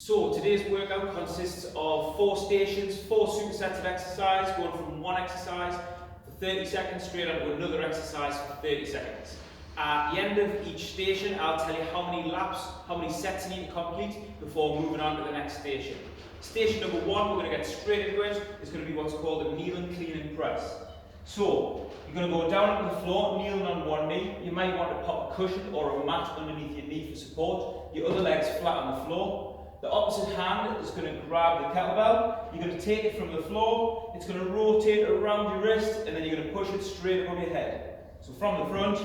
So today's workout consists of 4 stations, 4 supersets of exercise, going from one exercise for 30 seconds straight onto another exercise for 30 seconds. At the end of each station, I'll tell you how many laps, how many sets you need to complete before moving on to the next station. Station number 1, we're going to get straight into it. It's going to be what's called a kneel and clean and press. So you're going to go down on the floor, kneeling on one knee. You might want to pop a cushion or a mat underneath your knee for support. Your other leg's flat on the floor. The opposite hand is going to grab the kettlebell. You're going to take it from the floor. It's going to rotate around your wrist, and then you're going to push it straight above your head. So from the front,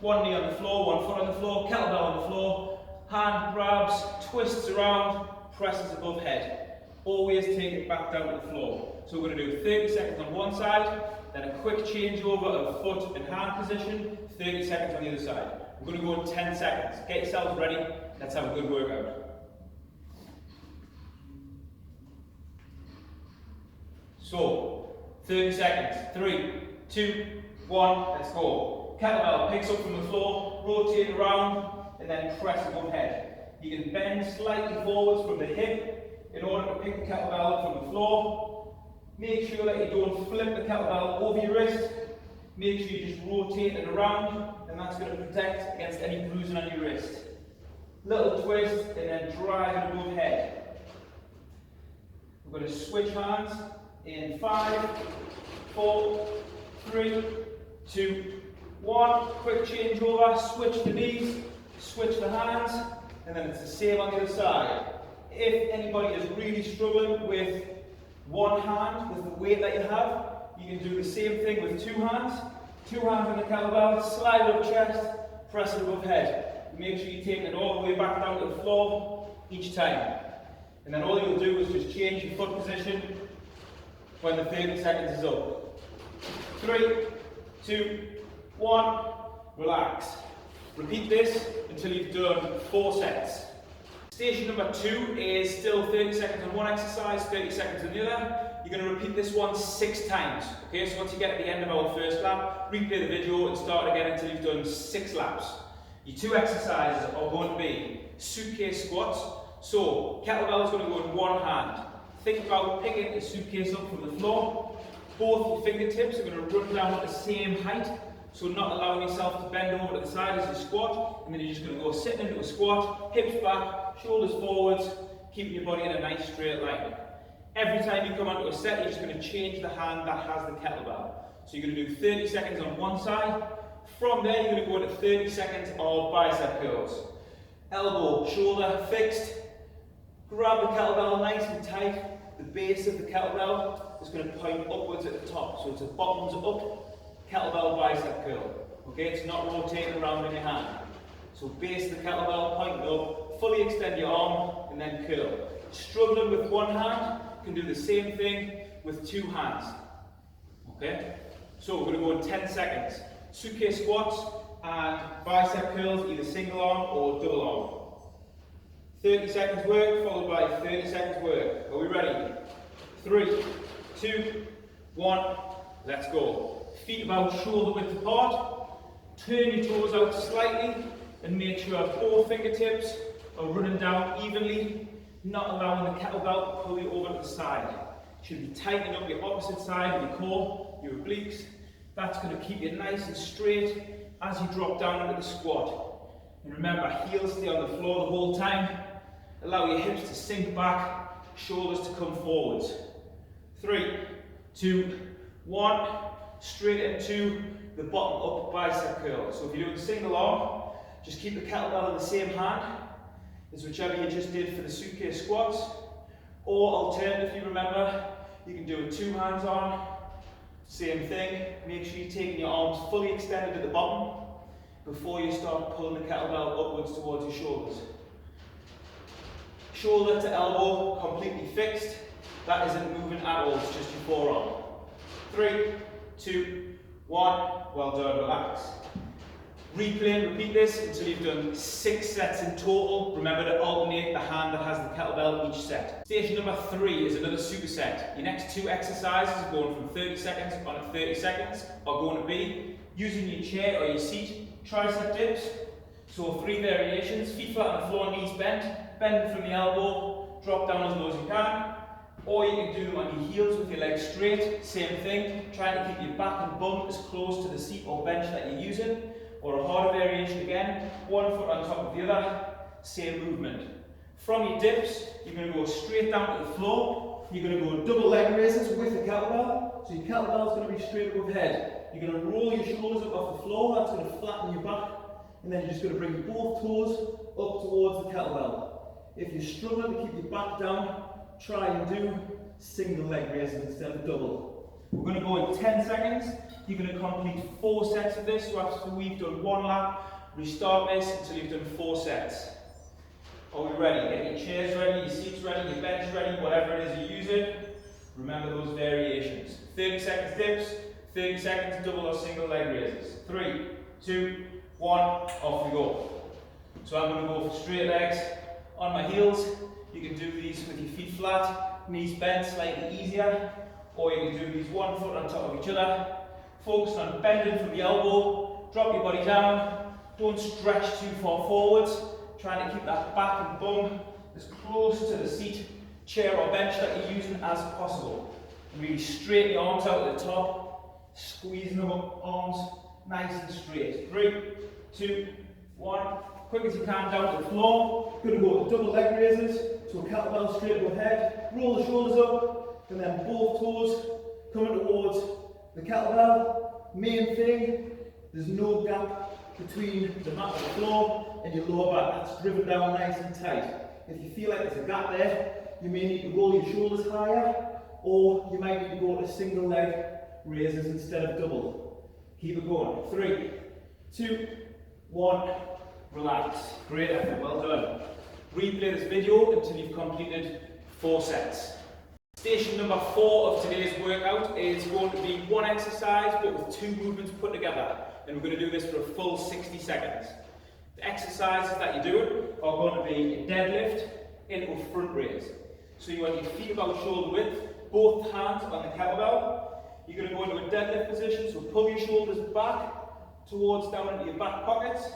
one knee on the floor, one foot on the floor, kettlebell on the floor, hand grabs, twists around, presses above head. Always take it back down to the floor. So we're going to do 30 seconds on one side, then a quick changeover of foot and hand position, 30 seconds on the other side. We're going to go in 10 seconds. Get yourselves ready. Let's have a good workout. So, 30 seconds. 3, 2, 1, let's go. Kettlebell picks up from the floor, rotate around, and then press above head. You can bend slightly forwards from the hip in order to pick the kettlebell up from the floor. Make sure that you don't flip the kettlebell over your wrist. Make sure you just rotate it around, and that's going to protect against any bruising on your wrist. Little twist, and then drive it above head. We're going to switch hands. In 5, 4, 3, 2, 1. Quick change over, switch the knees, switch the hands, and then it's the same on the other side. If anybody is really struggling with one hand, with the weight that you have, you can do the same thing with 2 hands. 2 hands on the kettlebell, slide it up chest, press it above head. Make sure you're taking it all the way back down to the floor each time. And then all you'll do is just change your foot position when the 30 seconds is up. 3, 2, 1, relax. Repeat this until you've done 4 sets. Station number 2 is still 30 seconds on one exercise, 30 seconds on the other. You're going to repeat this one 6 times. Okay, so once you get at the end of our first lap, replay the video and start again until you've done 6 laps. Your 2 exercises are going to be suitcase squats. So, kettlebell is going to go in one hand. Think about picking a suitcase up from the floor. Both your fingertips are going to run down at the same height, so not allowing yourself to bend over to the side as you squat, and then you're just going to go sitting into a squat, hips back, shoulders forwards, keeping your body in a nice straight line. Every time you come onto a set, you're just going to change the hand that has the kettlebell. So you're going to do 30 seconds on one side. From there, you're going to go into 30 seconds of bicep curls. Elbow, shoulder fixed. Grab the kettlebell nice and tight. The base of the kettlebell is going to point upwards at the top. So it's a bottoms up kettlebell bicep curl. Okay, it's not rotating around in your hand. So base the kettlebell, point up, fully extend your arm, and then curl. Struggling with one hand, you can do the same thing with 2 hands. Okay, so we're going to go in 10 seconds. Suitcase squats and bicep curls, either single arm or double arm. 30 seconds work, followed by 30 seconds work. Are we ready? 3, 2, 1, let's go. Feet about shoulder width apart. Turn your toes out slightly and make sure both fingertips are running down evenly, not allowing the kettlebell to pull you over to the side. You should be tightening up your opposite side of your core, your obliques. That's going to keep you nice and straight as you drop down into the squat. And remember, heels stay on the floor the whole time. Allow your hips to sink back, shoulders to come forwards. 3, 2, 1, straight into the bottom up bicep curl. So if you're doing single arm, just keep the kettlebell in the same hand as whichever you just did for the suitcase squats. Or alternatively, remember, you can do it 2 hands on, same thing. Make sure you're taking your arms fully extended at the bottom before you start pulling the kettlebell upwards towards your shoulders. Shoulder to elbow, completely fixed. That isn't moving at all, it's just your forearm. 3, 2, 1, well done, relax. Replay and repeat this until you've done 6 sets in total. Remember to alternate the hand that has the kettlebell each set. Station number 3 is another superset. Your next 2 exercises, going from 30 seconds on to 30 seconds, are going to be using your chair or your seat, tricep dips. So 3 variations, feet flat on the floor, knees bent, bend from the elbow, drop down as low as you can. Or you can do them on your heels with your legs straight, same thing, trying to keep your back and bum as close to the seat or bench that you're using. Or a harder variation again, one foot on top of the other, same movement. From your dips, you're going to go straight down to the floor. You're going to go double leg raises with the kettlebell. So your kettlebell is going to be straight above head. You're going to roll your shoulders up off the floor, that's going to flatten your back. And then you're just going to bring both toes up towards the kettlebell. If you're struggling to keep your back down, try and do single leg raises instead of double. We're going to go in 10 seconds. You're going to complete 4 sets of this. So after we've done 1 lap, restart this until you've done 4 sets. Are we ready? Get your chairs ready, your seats ready, your bench ready, whatever it is you're using. Remember those variations. 30 seconds dips, 30 seconds double or single leg raises. 3, 2, 1, off we go. So I'm going to go for straight legs on my heels. You can do these with your feet flat, knees bent, slightly easier. Or you can do these one foot on top of each other. Focus on bending from the elbow, drop your body down, don't stretch too far forwards, trying to keep that back and bum as close to the seat, chair or bench that you're using as possible. And really straighten your arms out at the top, squeezing them up, arms nice and straight. 3, 2, 1, quick as you can down to the floor. Going to go to double leg raises, so kettlebell straight above head, roll the shoulders up, and then both toes coming towards the kettlebell. Main thing, there's no gap between the mat and the floor and your lower back. That's driven down nice and tight. If you feel like there's a gap there, you may need to roll your shoulders higher, or you might need to go to single leg raises instead of double. Keep it going. 3, 2, 1, relax. Great effort, well done. Replay this video until you've completed 4 sets. Station number 4 of today's workout is going to be 1 exercise but with 2 movements put together, and we're going to do this for a full 60 seconds. The exercises that you're doing are going to be a deadlift into a front raise. So you want your feet about shoulder width, both hands on the kettlebell. You're going to go into a deadlift position, so pull your shoulders back towards down into your back pockets.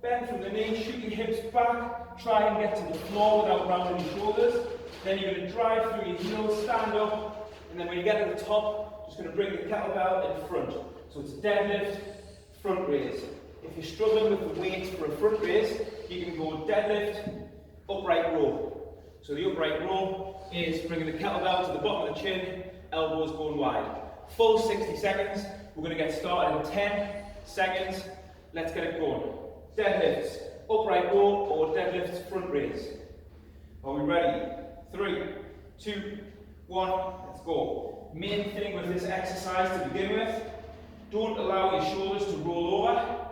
Bend from the knee, shoot your hips back, try and get to the floor without rounding your shoulders. Then you're going to drive through your heels, stand up, and then when you get to the top, just going to bring the kettlebell in front. So it's deadlift, front raise. If you're struggling with the weight for a front raise, you can go deadlift, upright row. So the upright row is bringing the kettlebell to the bottom of the chin, elbows going wide. Full 60 seconds. We're going to get started in 10 seconds. Let's get it going. Deadlifts, upright row, or deadlifts, front raise. Are we ready? 3, 2, 1, let's go. Main thing with this exercise to begin with, don't allow your shoulders to roll over.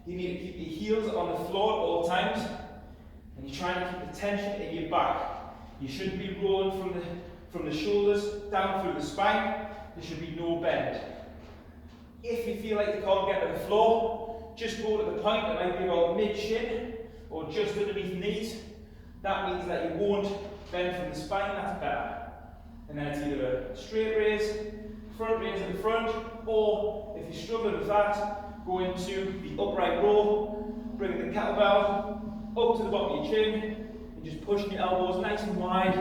You need to keep your heels on the floor at all times, and you're trying to keep the tension in your back. You shouldn't be rolling from the shoulders down through the spine. There should be no bend. If you feel like you can't get to the floor, just go to the point that might be about mid-shin or just underneath knees. That means that you won't bend from the spine, that's better. And then it's either a straight raise, front raise in the front, or if you're struggling with that, go into the upright row, bring the kettlebell up to the bottom of your chin, and just pushing your elbows nice and wide,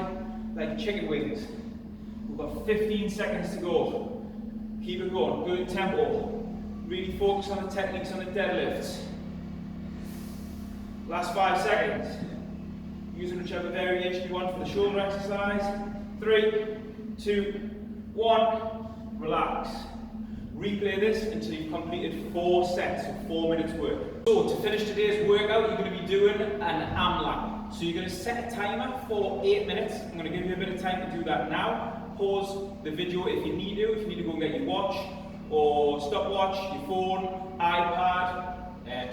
like chicken wings. We've got 15 seconds to go. Keep it going, good tempo. Really focus on the techniques on the deadlifts. Last 5 seconds. Using whichever variation you want for the shoulder exercise. 3, 2, 1, relax. Replay this until you've completed 4 sets of 4 minutes work. So to finish today's workout, you're going to be doing an AMLAP. So you're going to set a timer for 8 minutes. I'm going to give you a bit of time to do that now. Pause the video if you need to. If you need to go and get your watch or stopwatch, your phone, iPad,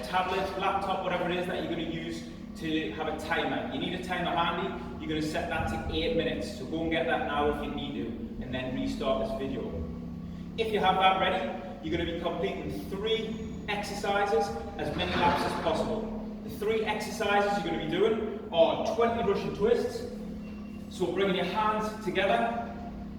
tablet, laptop, whatever it is that you're going to use to have a timer. You need a timer handy. You're going to set that to 8 minutes. So go and get that now if you need to, and then restart this video. If you have that ready, you're going to be completing 3 exercises, as many laps as possible. The 3 exercises you're going to be doing are 20 Russian twists. So bringing your hands together,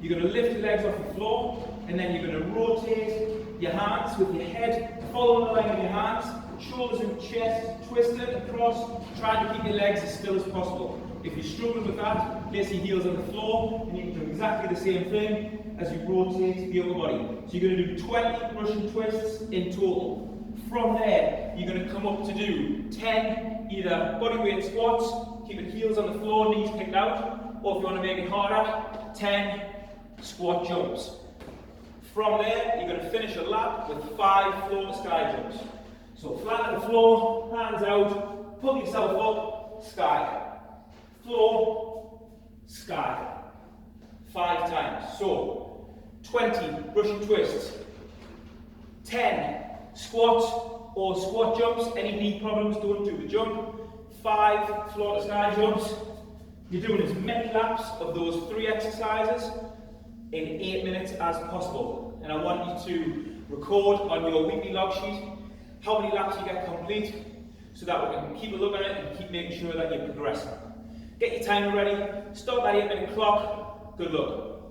you're going to lift your legs off the floor, and then you're going to rotate your hands with your head following the line of your hands, shoulders and chest twisted across, trying to keep your legs as still as possible. If you're struggling with that, place your heels on the floor and you can do exactly the same thing as you rotate the upper body. So you're going to do 20 Russian twists in total. From there, you're going to come up to do 10 either bodyweight squats, keeping heels on the floor, knees kicked out, or if you want to make it harder, 10 squat jumps. From there, you're going to finish a lap with 5 floor to sky jumps. So flat on the floor, hands out, pull yourself up, sky. Floor, sky. 5 times. So 20 Russian twists, 10 squats or squat jumps. Any knee problems, don't do the jump. 5 floor to sky jumps. You're doing as many laps of those 3 exercises in 8 minutes as possible. And I want you to record on your weekly log sheet how many laps you get complete, so that we can keep a look at it and keep making sure that you're progressing. Get your timer ready, start that 8-minute clock. Good luck.